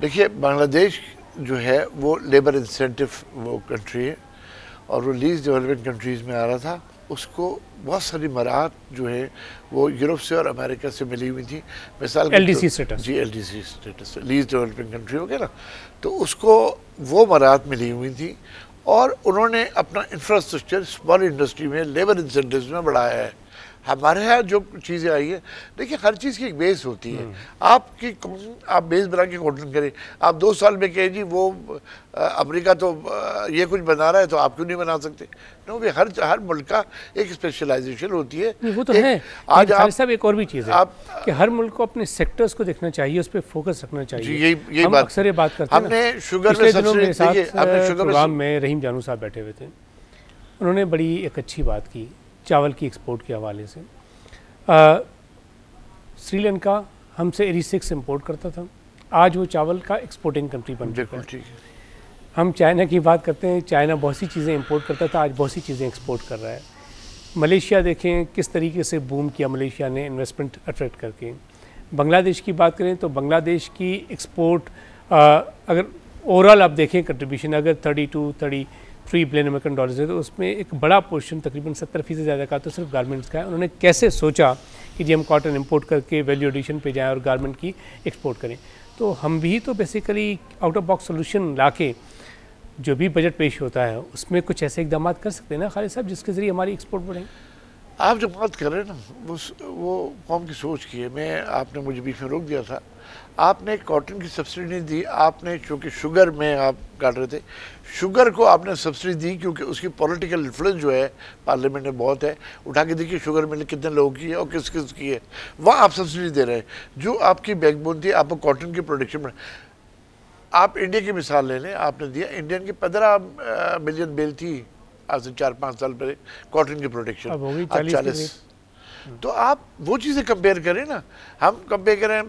देखिए, बांग्लादेश जो है वो लेबर इंसेंटिव वो कंट्री है और वो लीज डेवलपमेंट कंट्रीज़ में आ रहा था। उसको बहुत सारी मराहत जो है वो यूरोप से और अमेरिका से मिली हुई थी। मिसाल LDC स्टेटस, जी LDC status, lease development country हो गया ना, तो उसको वो मराहत मिली हुई थी और उन्होंने अपना इंफ्रास्ट्रक्चर स्मॉल इंडस्ट्री में लेबर इंसेंटिव्स में बढ़ाया है। हमारे यहाँ जो चीज़ें आई है, देखिए हर चीज़ की एक बेस होती है। आप बेस बना के कॉटन करें, आप 2 साल में कहें जी वो अमेरिका तो ये कुछ बना रहा है तो आप क्यों नहीं बना सकते? नो, वे हर मुल्क का एक स्पेशलाइजेशन होती है। वो तो है। आज आप सब एक और भी चीज़ है कि हर मुल्क को अपने सेक्टर्स को देखना चाहिए, उस पर फोकस रखना चाहिए। यही बात अक्सर ये बात करते हैं। हमने शुगर में प्रोग्राम में रहीम जानू साहब बैठे हुए थे, उन्होंने बड़ी एक अच्छी बात की चावल की एक्सपोर्ट के हवाले से। श्रीलंका हमसे 86 इंपोर्ट करता था, आज वो चावल का एक्सपोर्टिंग कंट्री बन चुका है। हम चाइना की बात करते हैं, चाइना बहुत सी चीज़ें इंपोर्ट करता था, आज बहुत सी चीज़ें एक्सपोर्ट कर रहा है। मलेशिया देखें किस तरीके से बूम किया मलेशिया ने इन्वेस्टमेंट अट्रैक्ट करके। बांग्लादेश की बात करें तो बांग्लादेश की एक्सपोर्ट अगर ओवरऑल आप देखें कंट्रीब्यूशन अगर 32-33 $3 बिलियन है, तो उसमें एक बड़ा पोर्शन तकरीबन 70% ज़्यादा का तो सिर्फ गारमेंट्स का है। उन्होंने कैसे सोचा कि जी हम कॉटन इंपोर्ट करके वैल्यू एडिशन पे जाएं और गारमेंट की एक्सपोर्ट करें। तो हम भी तो basically out of box solution लाके जो भी बजट पेश होता है उसमें कुछ ऐसे इकदाम कर सकते हैं ना खालिद साहब, जिसके ज़रिए हमारी एक्सपोर्ट बढ़े। आप जो बात कर रहे हैं ना वो कौम की सोच की है। मैं आपने मुझे बीच में रोक दिया था। आपने कॉटन की सब्सिडी नहीं दी, आपने चूँकि शुगर में आप काट रहे थे, शुगर को आपने सब्सिडी दी क्योंकि उसकी पॉलिटिकल इन्फ्लुएंस जो है पार्लियामेंट में बहुत है। उठा के देखिए शुगर मिल कितने लोगों की है और किस किस की है, वहाँ आप सब्सिडी दे रहे हैं। जो आपकी बैकबोन थी, आपको कॉटन की प्रोडक्शन में, आप इंडिया की मिसाल ले लें, आपने दिया इंडियन की 15 मिलियन बेल थी आज से 4-5 साल पहले कॉटन की प्रोडक्शन, आज 40। तो आप वो चीज़ें कंपेयर करें ना, हम कंपेयर करें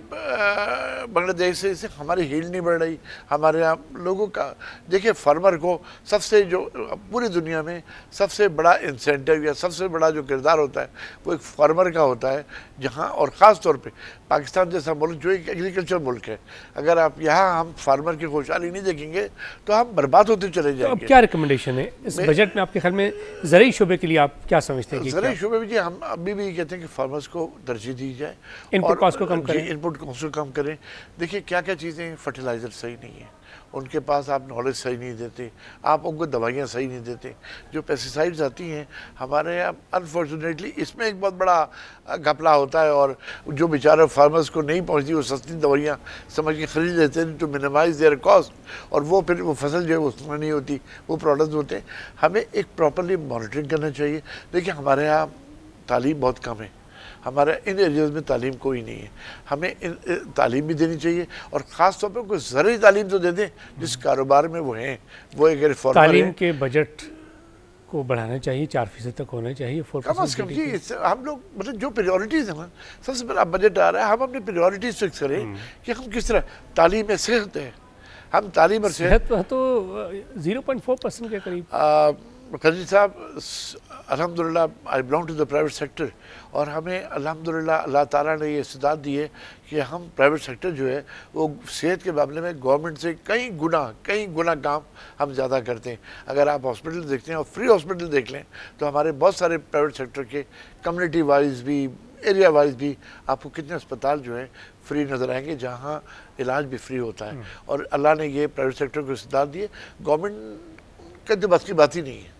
बांग्लादेश से हमारी हील्ड नहीं बढ़ रही। हमारे यहाँ लोगों का देखिए, फार्मर को सबसे जो पूरी दुनिया में सबसे बड़ा इंसेंटिव या सबसे बड़ा जो किरदार होता है वो एक फार्मर का होता है, जहाँ और ख़ास तौर पे पाकिस्तान जैसा मुल्क जो एक एग्रीकल्चर मुल्क है, अगर आप यहाँ हम फार्मर की खुशहाली नहीं देखेंगे तो हम बर्बाद होते चले जाएंगे। तो अब क्या रिकमेंडेशन है इस बजट में आपके ख्याल में ज़रूरी शोबे के लिए, आप क्या समझते हैं? ज़रूरी शोबे में जी हम अभी भी कहते हैं कि फार्मर्स को तरजीह दी जाए, इनपुट कॉस्ट को कम करें, इनपुट कॉस्ट को कम करें। देखिए क्या क्या चीज़ें, फर्टिलाइज़र सही नहीं है उनके पास, आप नॉलेज सही नहीं देते, आप उनको दवाइयाँ सही नहीं देते। जो पेस्टिसाइड्स आती हैं हमारे यहाँ अनफॉर्चुनेटली इसमें एक बहुत बड़ा घपला होता है, और जो बेचारे फार्मर्स को नहीं पहुँचती वो सस्ती दवाइयाँ समझ के ख़रीद लेते हैं टू मिनिमाइज देयर कॉस्ट, और वो फिर वो फसल जो है वो उसमें नहीं होती, वो प्रोडक्ट्स होते हैं। हमें एक प्रॉपरली मॉनिटरिंग करना चाहिए। देखिए हमारे यहाँ तालीम बहुत कम है, हमारे इन एरियाज़ में तालीम कोई नहीं है, हमें तालीम भी देनी चाहिए, और ख़ास तौर पर कोई ज़रूरी तालीम तो दे दें जिस कारोबार में वो हैं, वो एक रिफॉर्मर है। तालीम के बजट को बढ़ाना चाहिए, 4% तक होना चाहिए, 4% कम से कम जी। हम लोग मतलब जो प्रायोरिटीज़ हैं ना, सबसे पहले बजट आ रहा है, हम अपनी प्रायोरिटीज़ फिक्स करें कि हम किस तरह, तालीम में सेहत है, हम तालीम और सेहत तो 0.4% के करीब। खलील साहब, अल्हम्दुलिल्लाह I belong to the private sector, और हमें अल्हम्दुलिल्लाह अल्लाह ताला ने ये इस्तिदाद दी है कि हम प्राइवेट सेक्टर जो है वो सेहत के मामले में गवर्नमेंट से कई गुना काम हम ज़्यादा करते हैं। अगर आप हॉस्पिटल देखते हैं और फ्री हॉस्पिटल देख लें तो हमारे बहुत सारे प्राइवेट सेक्टर के कम्युनिटी वाइज भी, एरिया वाइज भी आपको कितने अस्पताल जो है फ्री नज़र आएंगे जहाँ इलाज भी फ्री होता है। और अल्लाह ने ये प्राइवेट सेक्टर को इस्तिदाद दी है। गवर्नमेंट का तो बस की बात ही नहीं है,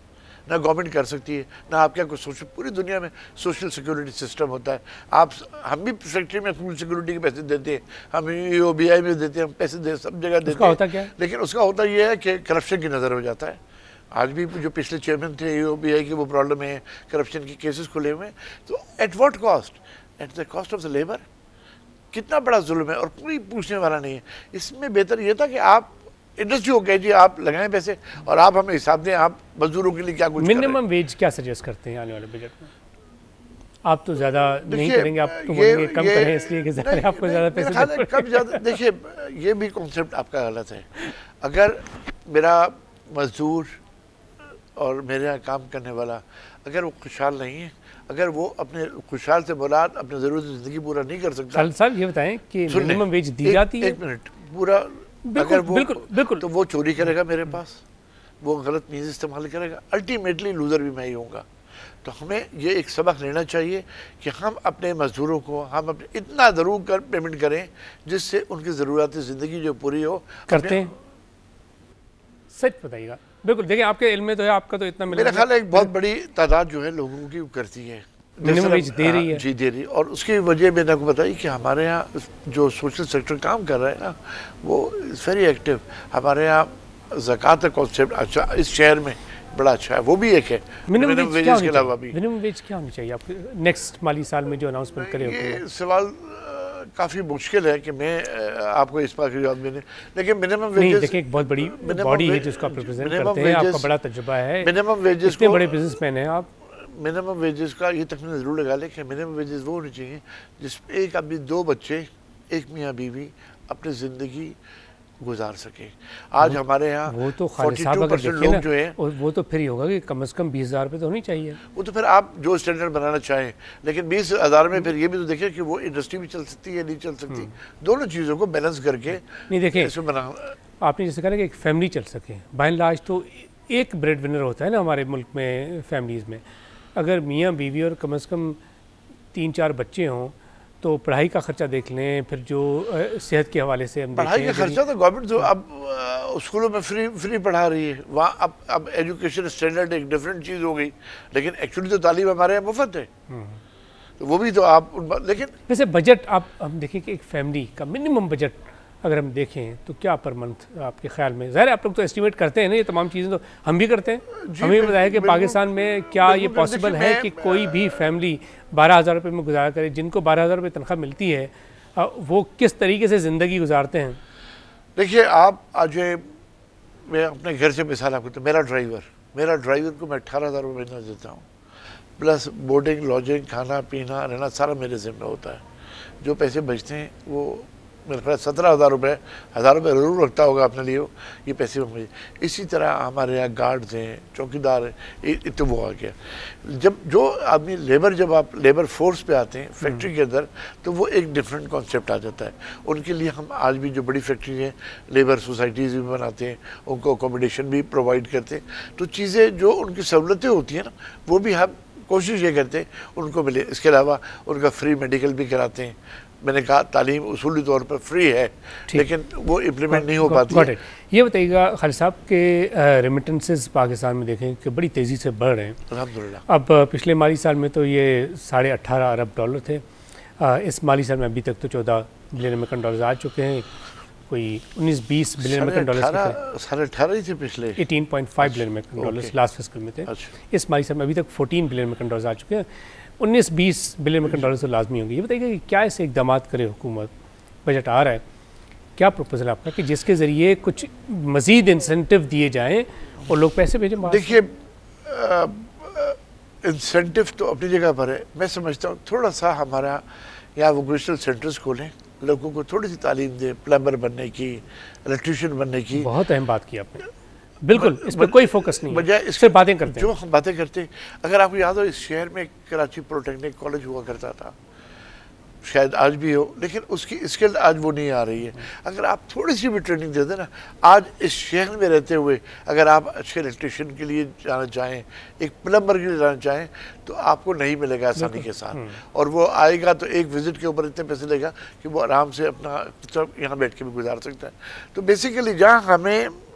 ना गवर्नमेंट कर सकती है, ना आप क्या कुछ सोशल, पूरी दुनिया में सोशल सिक्योरिटी सिस्टम होता है। आप हम भी फैक्ट्री में सोशल सिक्योरिटी के पैसे देते हैं, हम EOBI में देते हैं, हम पैसे दे सब जगह देते हैं। होता क्या है? लेकिन उसका होता यह है कि करप्शन की नज़र हो जाता है। आज भी जो पिछले चेयरमैन थे EOBI की वो प्रॉब्लम है, करप्शन के केसेस खुले हुए हैं। तो at what cost? At the cost of the labour. कितना बड़ा जुल्म है और कोई पूछने वाला नहीं है। इसमें बेहतर यह था कि आप इंडस्ट्री हो गया जी, आप लगाएं पैसे और आप हमें हिसाब दें, आप मजदूरों के लिए क्या कुछ। मिनिमम वेज क्या सजेस्ट करते हैं आने वाले बजट में? आप तो ज़्यादा नहीं करेंगे, आप तो बोलेंगे कम करें इसलिए कि आपको ज़्यादा पैसे कम ज़्यादा। देखिए ये भी कॉन्सेप्ट आपका गलत है। अगर मेरा मजदूर और मेरे यहाँ काम करने वाला अगर वो खुशहाल नहीं है, अगर वो अपने खुशहाल से मुराद अपने ज़रूरत ज़िंदगी पूरा नहीं कर सकता। साहब ये बताएं कि मिनिमम वेज दी जाती है? एक मिनट, पूरा अगर वो बिल्कुल तो वो चोरी करेगा मेरे पास, वो गलत मीन्स इस्तेमाल करेगा, अल्टीमेटली लूज़र भी मैं ही होऊंगा। तो हमें ये एक सबक लेना चाहिए कि हम अपने मजदूरों को हम अपने इतना ज़रूर कर पेमेंट करें जिससे उनकी ज़रूरत ज़िंदगी जो पूरी हो। करते हैं? सच बताइएगा। बिल्कुल, देखिए आपके इल्म में तो है, आपका तो इतना मेरा ख्याल है एक बहुत बड़ी तादाद जो है लोगों की करती है, मिनिमम वेज दे रही है। जी दे रही है। और उसकी वजह मैंने आपको बताई कि हमारे यहाँ जो सोशल सेक्टर काम कर रहा है ना वो वेरी एक्टिव। हमारे यहाँ ज़कात का कॉन्सेप्ट अच्छा इस शहर में बड़ा अच्छा है, वो भी एक है। मिनिमम वेज के अलावा भी मिनिमम वेज क्या होनी चाहिए आपके नेक्स्ट माली साल में जो अनाउंसमेंट करें? ये सवाल काफ़ी मुश्किल है कि मैं आपको इस बात की जवाब देने, लेकिन मिनिमम वेजेस देखिए एक बहुत बड़ी बॉडी है जिसको आप रिप्रेजेंट करते हैं, आपका बड़ा तजुर्बा है, मिनिमम वेजेस इतने बड़े बिजनेसमैन हैं आप। मिनिमम वेजेस का ये तकनीक ज़रूर लगा लें कि मिनिमम वेजेस वो होनी चाहिए जिसमें एक आदमी 2 बच्चे, एक मियाँ बीवी अपनी ज़िंदगी गुजार सके। आज हमारे यहाँ वो तो 42% लोग जो है वो तो फिर ही होगा कि कम से कम 20,000 रुपये तो होनी चाहिए। वो तो फिर आप जो स्टैंडर्ड बनाना चाहें, लेकिन 20,000 में फिर ये भी तो देखें कि वो इंडस्ट्री भी चल सकती है, नहीं चल सकती। दोनों चीज़ों को बैलेंस करके नहीं देखें, इसमें बना। आपने जैसे कहा कि एक फैमिली चल सके, बाय एंड लार्ज तो एक ब्रेड विनर होता है ना हमारे मुल्क में फैमिलीज़ में, अगर मियाँ बीवी और कम से कम 3-4 बच्चे हों तो पढ़ाई का खर्चा देख लें, फिर जो सेहत के हवाले से हम पढ़ाई का खर्चा तो गवर्नमेंट तो अब स्कूलों में फ्री पढ़ा रही है, वहाँ अब एजुकेशन स्टैंडर्ड एक डिफरेंट चीज़ हो गई, लेकिन एक्चुअली तो तालीम हमारे यहाँ मुफ्त है। तो वो भी तो आप लेकिन वैसे बजट आप हम देखें कि एक फैमिली का मिनिमम बजट अगर हम देखें तो क्या पर मंथ आपके ख्याल में, ज़ाहिर आप लोग तो एस्टिमेट करते हैं ना, ये तमाम चीज़ें तो हम भी करते हैं, हमें बताया कि पाकिस्तान में क्या ये पॉसिबल है कि कोई भी फैमिली 12,000 रुपये में गुजारा करे? जिनको 12,000 रुपये तनख्वाह मिलती है वो किस तरीके से ज़िंदगी गुजारते हैं? देखिए आप आज मैं अपने घर से मिसाल आपको तो मेरा ड्राइवर को मैं 18,000 रुपये महीना देता हूँ, प्लस बोर्डिंग लॉजिंग खाना पीना रहना सारा मेरे ज़िम्मे होता है। जो पैसे बचते हैं वो मेरे ख्याल 17,000 रुपये, 1,000 रुपये ज़रूर रखता होगा अपने लिए, ये पैसे मुझे। इसी तरह हमारे यहाँ गार्ड्स हैं, चौकीदार हैं, तो वो आ गया। जब जो आदमी जब आप लेबर फोर्स पे आते हैं फैक्ट्री के अंदर, तो वो एक डिफरेंट कॉन्सेप्ट आ जाता है। उनके लिए हम आज भी जो बड़ी फैक्ट्री हैं लेबर सोसाइटीज़ भी बनाते हैं, उनको अकोमोडेशन भी प्रोवाइड करते हैं, तो चीज़ें जो उनकी सहूलतें होती हैं ना वो भी हम कोशिश ये करते हैं उनको मिले। इसके अलावा उनका फ्री मेडिकल भी कराते हैं। मैंने कहा तालीम उसूली तौर पर फ्री है, लेकिन वो इम्प्लीमेंट नहीं हो पाती है। ये बताइएगा खालिद साहब के रेमिटेंसेस पाकिस्तान में देखें कि बड़ी तेज़ी से बढ़ रहे हैं अल्हम्दुलिल्लाह। अब पिछले माली साल में तो ये $18.5 अरब थे, इस माली साल में अभी तक तो 14 बिलियन अमेरिकन डॉलर आ चुके हैं, कोई 19-20 बिलियन अमेरिकन डॉलर 18.5 ही थे पिछले, 18.5 billion American dollar last fiscal में थे। इस माली साल में अभी तक 14 बिलियन अमेरिकन डॉलर आ चुके हैं, 19-20 बिलियन अमेरिकन डॉलर तो लाजमी होंगे। ये बताइएगा कि क्या ऐसे इकदाम करे हुकूमत, बजट आ रहा है, क्या प्रोपोजल आपका कि जिसके ज़रिए कुछ मज़ीद इंसेंटिव दिए जाएँ और लोग पैसे भेजें? देखिए इंसेंटिव तो अपनी जगह पर है, मैं समझता हूँ थोड़ा सा हमारा यहाँ वोकेशनल सेंटर्स खोलें, लोगों को थोड़ी सी तालीम दें, प्लम्बर बनने की, इलेक्ट्रीशियन बनने की। बहुत अहम बात की आपने, बिल्कुल इस पर कोई फोकस नहीं, बजाय इससे बातें करते हैं। जो हम बातें करते हैं, अगर आपको याद हो इस शहर में कराची पॉलिटेक्निक कॉलेज हुआ करता था, शायद आज भी हो, लेकिन उसकी स्किल आज वो नहीं आ रही है। अगर आप थोड़ी सी भी ट्रेनिंग दे दें ना, आज इस शहर में रहते हुए अगर आप अच्छे इलेक्ट्रीशियन के लिए जाना चाहें, एक प्लम्बर के लिए जाना चाहें, तो आपको नहीं मिलेगा आसानी के साथ, और वो आएगा तो एक विजिट के ऊपर इतने पैसे लेगा कि वो आराम से अपना यहाँ बैठ के भी गुजार सकता है। तो बेसिकली जहाँ हमें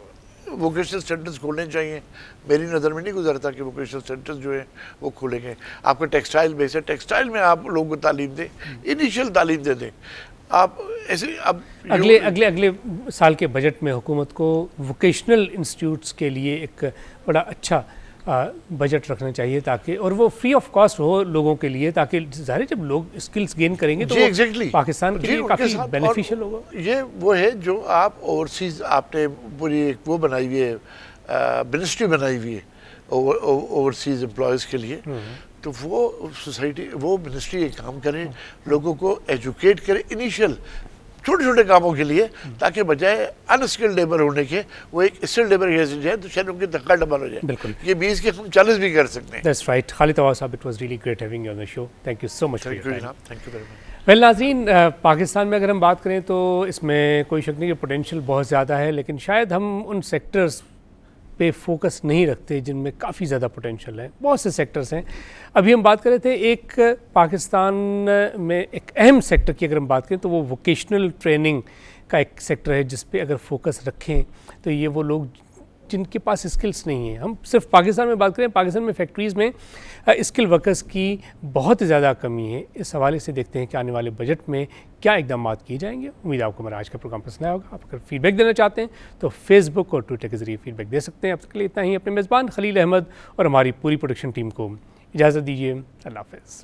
वोकेशनल सेंटर्स खोलने चाहिए, मेरी नज़र में नहीं गुजरता कि वोकेशनल सेंटर्स जो है वो खोलेंगे। आपको टेक्सटाइल बेस है, टेक्सटाइल में आप लोगों को तालीम दें, इनिशियल तालीम दे दें। आप ऐसे अब अगले साल के बजट में हुकूमत को वोकेशनल इंस्टीट्यूट्स के लिए एक बड़ा अच्छा बजट रखना चाहिए, ताकि और वो फ्री ऑफ कॉस्ट हो लोगों के लिए, ताकि ज़ाहिर जब लोग स्किल्स गेन करेंगे तो पाकिस्तान के लिए काफ़ी बेनिफिशियल होगा। ये वो है जो आप ओवरसीज आपने पूरी वो बनाई हुई है, मिनिस्ट्री बनाई हुई है ओवरसीज एम्प्लॉयज़ के लिए, तो वो सोसाइटी वो मिनिस्ट्री ये काम करे, लोगों को एजुकेट करे इनिशियल छोटे छोटे कामों के लिए, ताकि बजाय अनस्किल्ड लेबर होने के वो एक स्किल्ड लेबर कैसे जाए तो शायद उनकी धक्का डबल हो जाए। बिल्कुल, ये 20 के हम 40 भी कर सकते हैं। That's right. खालिद अवास साहब, it was really great having you on the show, thank you so much. Thank you जनाब, thank you very much. Well नाज़रीन, पाकिस्तान में अगर हम बात करें तो इसमें कोई शक नहीं कि पोटेंशियल बहुत ज़्यादा है, लेकिन शायद हम उन सेक्टर्स पे फोकस नहीं रखते जिनमें काफ़ी ज़्यादा पोटेंशियल है। बहुत से सेक्टर्स हैं, अभी हम बात कर रहे थे एक पाकिस्तान में एक अहम सेक्टर की अगर हम बात करें तो वो वोकेशनल ट्रेनिंग का एक सेक्टर है जिस पे अगर फोकस रखें तो ये वो लोग जिनके पास स्किल्स नहीं हैं। हम सिर्फ पाकिस्तान में बात करें, पाकिस्तान में फैक्ट्रीज़ में स्किल वर्कर्स की बहुत ज़्यादा कमी है। इस हवाले से देखते हैं कि आने वाले बजट में क्या इकदाम किए जाएंगे। उम्मीद है आपको हमारा आज का प्रोग्राम पसंद आया होगा। आप अगर फीडबैक देना चाहते हैं तो फेसबुक और ट्विटर के ज़रिए फीडबैक दे सकते हैं। अब तक के लिए इतना ही। अपने मेज़बान खलील अहमद और हमारी पूरी प्रोडक्शन टीम को इजाज़त दीजिए। अल्लाह हाफ़िज़।